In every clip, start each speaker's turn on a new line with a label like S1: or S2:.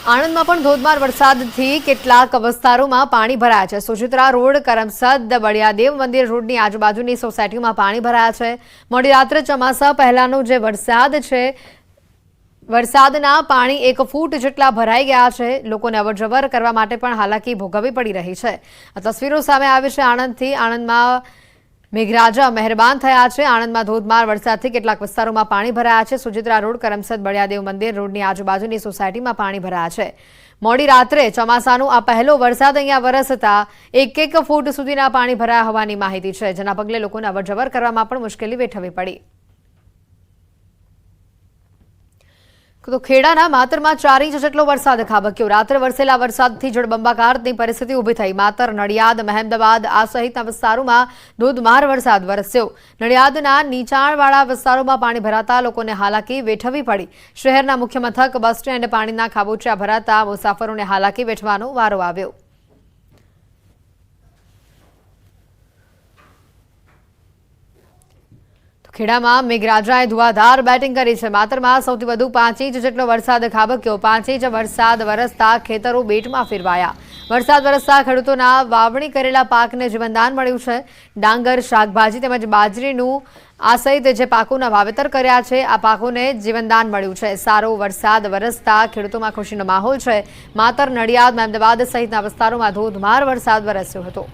S1: આણંદમાં પણ ધોધમાર વરસાદથી કેટલાક વિસ્તારોમાં પાણી ભરાયા છે। સુચિત્રા રોડ, કરમસદ, બળિયાદેવ મંદિર રોડની આજુબાજુની સોસાયટીમાં પાણી ભરાયા છે। મોડી રાત્રે ચોમાસા પહેલાનો જે વરસાદ છે, વરસાદના પાણી 1 ફૂટ જેટલા ભરાઈ ગયા છે। લોકોને અવરજવર કરવા માટે પણ હાલાકી ભોગવવી પડી રહી છે। આ તસવીરો સામે આવી છે આણંદથી। આણંદમાં મેઘરાજા મહેરબાન થયા છે। આણંદમાં ધોધમાર વરસાદથી કેટલાક વિસ્તારોમાં પાણી ભરાયા છે। સુચિત્રા રોડ, કરમસદ, બળિયાદેવ મંદિર રોડની આજુબાજુની સોસાયટીમાં પાણી ભરાયા છે। મોડી રાત્રે ચોમાસાનો આ પહેલો વરસાદ અહીંયા વરસતા 1 ફૂટ સુધીના પાણી ભરાયા હોવાની માહિતી છે, જેના પગલે લોકોને અવરજવર કરવામાં પણ મુશ્કેલી વેઠવી પડી। તો ખેડાના માતરમાં 4 ઇંચ જેટલો વરસાદ ખાબક્યો। રાત્રે વરસેલા વરસાદથી જળબંબાકારની પરિસ્થિતિ ઊભી થઈ। માતર, નડિયાદ, મહેમદાવાદ આ સહિતના વિસ્તારોમાં ધોધમાર વરસાદ વરસ્યો। નડિયાદના નીચાણવાળા વિસ્તારોમાં પાણી ભરાતા લોકોને હાલાકી વેઠવી પડી। શહેરના મુખ્ય મથક બસ સ્ટેન્ડ પાણીના ખાબોચિયા ભરાતા મુસાફરોને હાલાકી વેઠવાનો વારો આવ્યો। ખેડામાં મેઘરાજાએ ધુઆધાર બેટિંગ કરી છે। માતરમાં સૌથી વધુ 5 ઇંચ જેટલો વરસાદ ખાબક્યો। 5 ઇંચ વરસાદ વરસતા ખેતરો બેટમાં ફેરવાયા। વરસાદ વરસતા ખેડૂતોના વાવણી કરેલા પાકને જીવનદાન મળ્યું છે। ડાંગર, શાકભાજી તેમજ બાજરીનું આ સહિત જે પાકોના વાવેતર કર્યા છે, આ પાકોને જીવનદાન મળ્યું છે। સારો વરસાદ વરસતા ખેડૂતોમાં ખુશીનો માહોલ છે। માતર, નડિયાદ, મહેમદાવાદ સહિતના વિસ્તારોમાં ધોધમાર વરસાદ વરસ્યો હતો।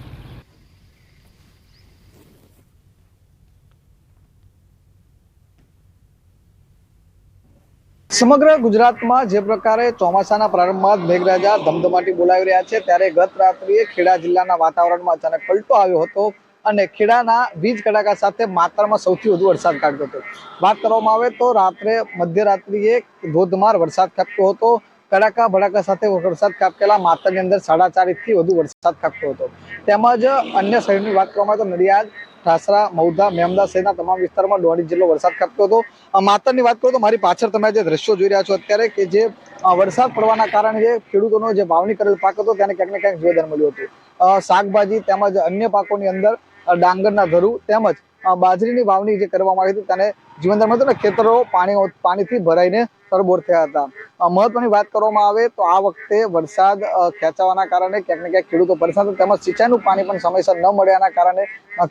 S2: સમગ્ર ગુજરાતમાં જે પ્રકારે ચોમાસાના પ્રારંભમાં મેઘરાજા ધમધમાટી બોલાવી રહ્યા છે, ત્યારે ગત રાત્રિએ ખેડા જિલ્લાના વાતાવરણમાં અચાનક પલટો આવ્યો હતો અને ખેડાના વીજ કડાકા સાથે માતરમાં સૌથી વધુ વરસાદ ખાબક્યો હતો। વાત કરવામાં આવે તો રાત્રે મધ્યરાત્રિએ ધોધમાર વરસાદ ખાબક્યો હતો। કડાકા ભડાકા સાથે વરસાદ ખાબકેલા માતરની અંદર 4.5 ઇંચથી વધુ વરસાદ ખાબક્યો હતો। તેમજ અન્ય શહેરની વાત કરવામાં આવે તો નડિયાદ, ઠાસરા, મહુધા, મહેમદાવાદ સહિતના તમામ વિસ્તારમાં 1.5 ઇંચ જેટલો વરસાદ ખાબક્યો હતો। માતરની વાત કરું તો મારી પાછળ તમે જે દ્રશ્યો જોઈ રહ્યા છો અત્યારે, કે જે વરસાદ પડવાના કારણે જે ખેડૂતોનો જે વાવણી કરેલ પાક હતો તેને ક્યાંક ને ક્યાંક જીવનદાન મળ્યું હતું। શાકભાજી તેમજ અન્ય પાકોની અંદર ડાંગરના ધરું તેમજ બાજરીની વાવણી જે કરવામાં આવી હતી તેને જીવનદાન મળ્યું હતું। ખેતરો પાણીથી ભરાઈને તરબોળ થયા હતા। મહત્વની વાત કરવામાં આવે તો આ વખતે વરસાદ ખેંચાવાના કારણે ક્યાંક ને ક્યાંક ખેડૂતો પરેશાન હતા, તેમજ સિંચાઈનું પાણી પણ સમયસર ન મળ્યાના કારણે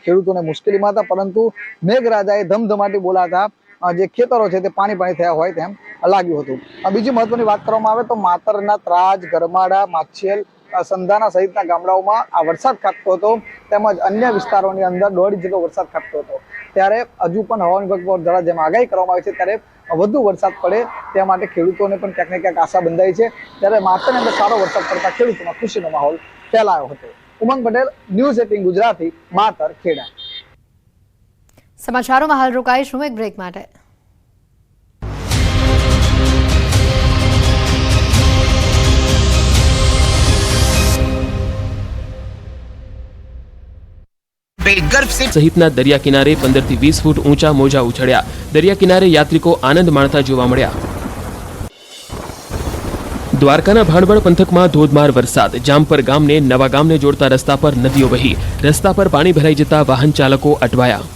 S2: ખેડૂતોને મુશ્કેલીમાં હતા। પરંતુ મેઘરાજાએ ધમધમાટી બોલાતા જે ખેતરો છે તે પાણી થયા હોય તેમ લાગ્યું હતું। બીજી મહત્વની વાત કરવામાં આવે તો માતરના ત્રાજ, ગરમાડા, માછિયલ, સંધાના સહિતના ગામડાઓમાં આ વરસાદ ખાબક્યો હતો, તેમજ અન્ય વિસ્તારોની અંદર 1.5 ઇંચ જેટલો વરસાદ ખાબક્યો હતો। ત્યારે હજુ પણ હવામાન વિભાગ દ્વારા જેમ આગાહી કરવામાં આવી છે, ત્યારે વધુ વરસાદ પડે તે માટે ખેડૂતોને પણ ક્યાંક ને ક્યાંક આશા બંધાઈ છે। ત્યારે માતરની અંદર સારો વરસાદ પડતા ખેડૂતોમાં ખુશીનો માહોલ ફેલાયો હતો। ઉમંગ પટેલ, ન્યૂઝ 18 ગુજરાતી, માતર, ખેડા।
S1: સમાચારોમાં હાલ રોકાઈશું એક બ્રેક માટે।
S3: સહિતના દરિયા કિનારે 15 થી 20 ફૂટ ઊંચા મોજા ઉછળ્યા। દરિયા કિનારે યાત્રિકો આનંદ માણતા જોવા મળ્યા। દ્વારકાના ભાણવડ પંથકમાં ધોધમાર વરસાદ। જામપર ગામને નવા ગામને જોડતા રસ્તા પર નદીઓ વહી। રસ્તા પર પાણી ભરાઈ જતા વાહન ચાલકો અટવાયા।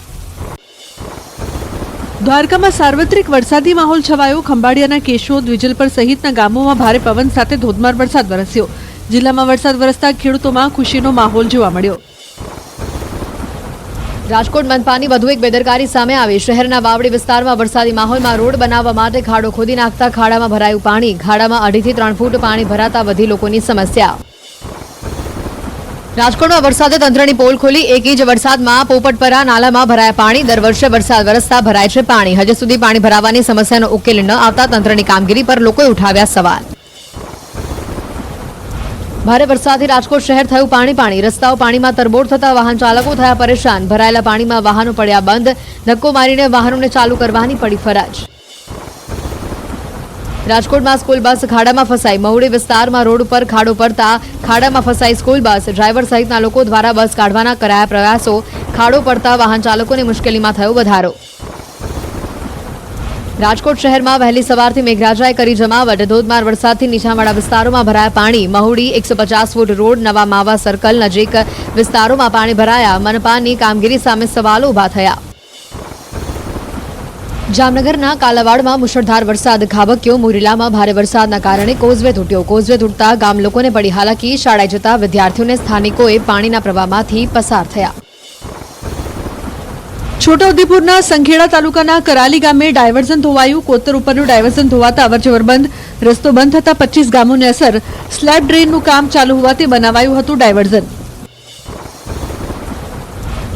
S4: દ્વારકામાં સાર્વત્રિક વરસાદી માહોલ છવાયો। ખંભાળિયાના કેશોદ, વિજલપર સહિતના ગામોમાં ભારે પવન સાથે ધોધમાર વરસાદ વરસ્યો। જિલ્લામાં વરસાદ વરસતા ખેડૂતોમાં ખુશીનો માહોલ જોવા મળ્યો।
S1: રાજકોટ મનપાની વધુ એક બેદરકારી સામે આવી। શહેરના વાવડી વિસ્તારમાં વરસાદી માહોલમાં રોડ બનાવવા માટે ખાડો ખોદી નાખતા ખાડામાં ભરાયું પાણી। ખાડામાં 2.5 થી 3 ફૂટ પાણી ભરાતા વધી લોકોની સમસ્યા। રાજકોટમાં વરસાદે તંત્રની પોલ ખોલી। 1 ઇંચ વરસાદમાં પોપટપરા નાલામાં ભરાયા પાણી। દર વર્ષે વરસાદ વરસતા ભરાય છે પાણી। હજી સુધી પાણી ભરાવાની સમસ્યાનો ઉકેલ ન આવતા તંત્રની કામગીરી પર લોકોએ ઉઠાવ્યા સવાલ। ભારે વરસાદથી રાજકોટ શહેર થયું પાણી। રસ્તાઓ પાણીમાં તરબોળ થતા વાહન ચાલકો થયા પરેશાન। ભરાયેલા પાણીમાં વાહનો પડ્યા બંધ। ધક્કો મારીને વાહનોને ચાલુ કરવાની પડી ફરજ। રાજકોટમાં સ્કૂલ બસ ખાડામાં ફસાઈ। મહુડી વિસ્તારમાં રોડ ઉપર ખાડો પડતા ખાડામાં ફસાઈ સ્કૂલ બસ। ડ્રાઈવર સહિતના લોકો દ્વારા બસ કાઢવાના કરાયા પ્રયાસો। ખાડો પડતા વાહન ચાલકોની મુશ્કેલીમાં થયો વધારો। રાજકોટ શહેરમાં વહેલી સવારથી મેઘરાજાએ કરી જમાવટ। ધોધમાર વરસાદથી નીચાણવાળા વિસ્તારોમાં ભરાયા પાણી। મહુડી 150 ફૂટ રોડ, નવા માવા સર્કલ નજીક વિસ્તારોમાં પાણી ભરાયા। મનપાની કામગીરી સામે સવાલો ઉભા થયા। જામનગરના કાલાવાડમાં મુશળધાર વરસાદ ખાબક્યો. મુરીલામાં ભારે વરસાદના કારણે કોઝવે તૂટ્યો. કોઝવે તૂટતા ગામ લોકોને પડી હાલાકી. શાળાએ જતા વિદ્યાર્થીઓને સ્થાનિકોએ પાણીના પ્રવાહમાંથી પસાર થયા.
S4: છોટાઉદેપુરના સંખેડા તાલુકાના કરાલી ગામે ડાયવર્ઝન ધોવાયું. કોતર ઉપરનું ડાયવર્ઝન ધોવાતા અવરજવર બંધ. રસ્તો બંધ થતા 25 ગામોને અસર. સ્લેબ ડ્રેનનું કામ ચાલુ હોવાથી બનાવાયું હતું ડાયવર્ઝન.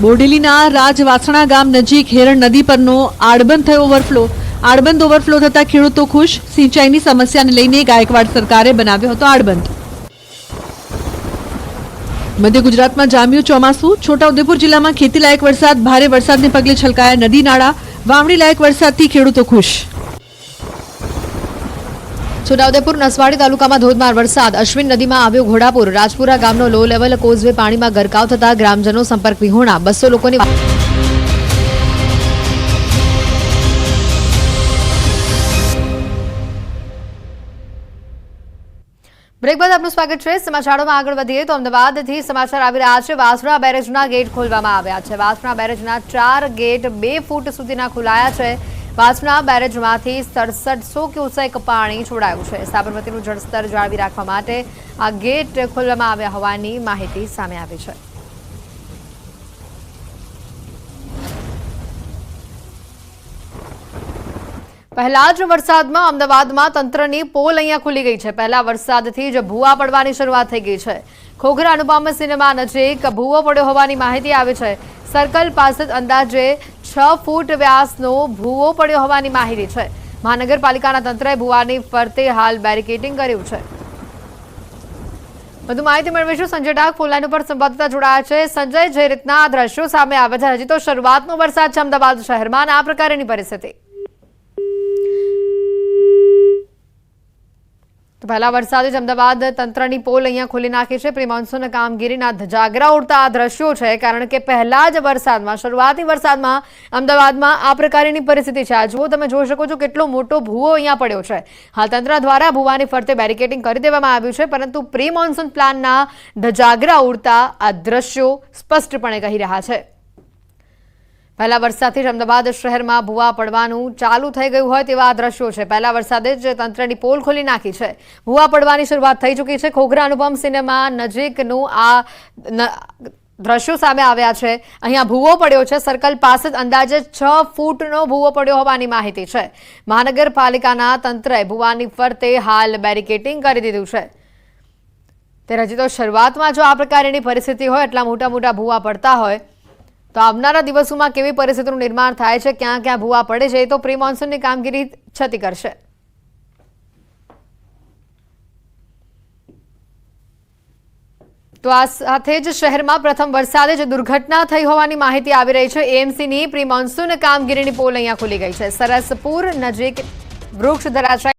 S4: બોડેલીના રાજવાસણા ગામ નજીક હેરણ નદી પરનો આડબંધ થયો ઓવરફ્લો. આડબંધ ઓવરફ્લો થતા ખેડૂતો ખુશ. સિંચાઈની સમસ્યાને લઈને ગાયકવાડ સરકારે બનાવ્યો હતો આડબંધ. મધ્ય ગુજરાતમાં જામ્યું ચોમાસું. છોટાઉદેપુર જિલ્લામાં ખેતીલાયક વરસાદ. ભારે વરસાદને પગલે છલકાયા નદી નાળા. વાવણી લાયક વરસાદથી ખેડૂતો ખુશ.
S1: છોટાઉદેપુર નસવાડી તાલુકામાં ધોધમાર વરસાદ. અશ્વિન નદીમાં આવ્યો ઘોડાપુર. રાજપુરા ગામનો લો લેવલ કોઝવે પાણીમાં ગરકાવ થતા ગ્રામજનો સંપર્ક વિહોણા. 200 લોકોની બ્રેક બાદ આપનું સ્વાગત છે. સમાચારોમાં આગળ વધીએ તો અમદાવાદથી સમાચાર આવી રહ્યા છે. વાસણા બેરેજના ગેટ ખોલવામાં આવ્યા છે. વાસણા બેરેજના 4 ગેટ 2 ફૂટ સુધીના ખોલાયા છે. વાસણા બેરેજમાંથી 6700 ક્યુસેક પાણી છોડાયું છે. સાબરમતીનું જળસ્તર જાળવી રાખવા માટે આ ગેટ ખોલવામાં આવ્યા હોવાની માહિતી સામે આવી છે. પહેલા જ વરસાદમાં અમદાવાદમાં તંત્રની પોલ અહીંયા ખુલી ગઈ છે. પહેલા વરસાદથી જ ભૂવા પડવાની શરૂઆત થઈ ગઈ છે. ખોખરા અનુપમ સિનેમા નજીક ભૂવો પડ્યો હોવાની માહિતી આવી છે. સર્કલ પાસે અંદાજે 6 ફૂટ વ્યાસનો ભૂવો પડ્યો હોવાની માહિતી છે. મહાનગરપાલિકાના તંત્રએ ભૂવાની ફરતે હાલ બેરિકેડિંગ કર્યું છે. વધુ માહિતી મેળવીશું. સંજય ડાક ફોનલાઈન ઉપર સંવાદદાતા જોડાયા છે. સંજય, જે રીતના આ દ્રશ્યો સામે આવે છે, હજી તો શરૂઆતનો વરસાદ છે અમદાવાદ શહેરમાં, આ પ્રકારની પરિસ્થિતિ. તો પહેલા વરસાદે જ અમદાવાદ તંત્રની પોલ અહીંયા ખોલી નાખી છે. પ્રી મોન્સૂન કામગીરીના ધજાગરા ઉડતા આ દ્રશ્યો છે, કારણ કે પહેલા જ વરસાદમાં, શરૂઆતી વરસાદમાં અમદાવાદમાં આ પ્રકારની પરિસ્થિતિ છે. આ જુઓ, તમે જોઈ શકો છો કેટલો મોટો ભૂવો અહીંયા પડ્યો છે. હાલ તંત્ર દ્વારા ભૂવાની ફરતે બેરિકેડિંગ કરી દેવામાં આવ્યું છે, પરંતુ પ્રી મોન્સૂન પ્લાનના ધજાગરા ઉડતા આ દ્રશ્યો સ્પષ્ટપણે કહી રહ્યા છે. પહેલા વરસાદથી જ અમદાવાદ શહેરમાં ભૂવા પડવાનું ચાલુ થઈ ગયું હોય તેવા દ્રશ્યો છે. પહેલા વરસાદે જ તંત્રની પોલ ખોલી નાખી છે. ભૂવા પડવાની શરૂઆત થઈ ચૂકી છે. ખોખરા અનુપમ સિનેમા નજીકનું આ દ્રશ્યો સામે આવ્યા છે. અહીંયા ભૂવો પડ્યો છે. સર્કલ પાસે અંદાજે 6 ફૂટનો ભૂવો પડ્યો હોવાની માહિતી છે. મહાનગરપાલિકાના તંત્રએ ભૂવાની ફરતે હાલ બેરિકેડિંગ કરી દીધું છે. ત્યારે હજી તો શરૂઆતમાં જો આ પ્રકારની પરિસ્થિતિ હોય, એટલા મોટા મોટા ભૂવા પડતા હોય, તો આવનારા દિવસોમાં કેવી પરિસ્થિતિનું નિર્માણ થાય છે, ક્યાં ક્યાં ભૂવા પડે છે, એ તો પ્રી મોન્સૂનની કામગીરી છતી કરશે. તો આ સાથે જ શહેરમાં પ્રથમ વરસાદે જ દુર્ઘટના થઈ હોવાની માહિતી આવી રહી છે. એએમસીની પ્રી મોન્સૂન કામગીરીની પોલ અહીંયા ખુલી ગઈ છે. સરસપુર નજીક વૃક્ષ ધરાશાયી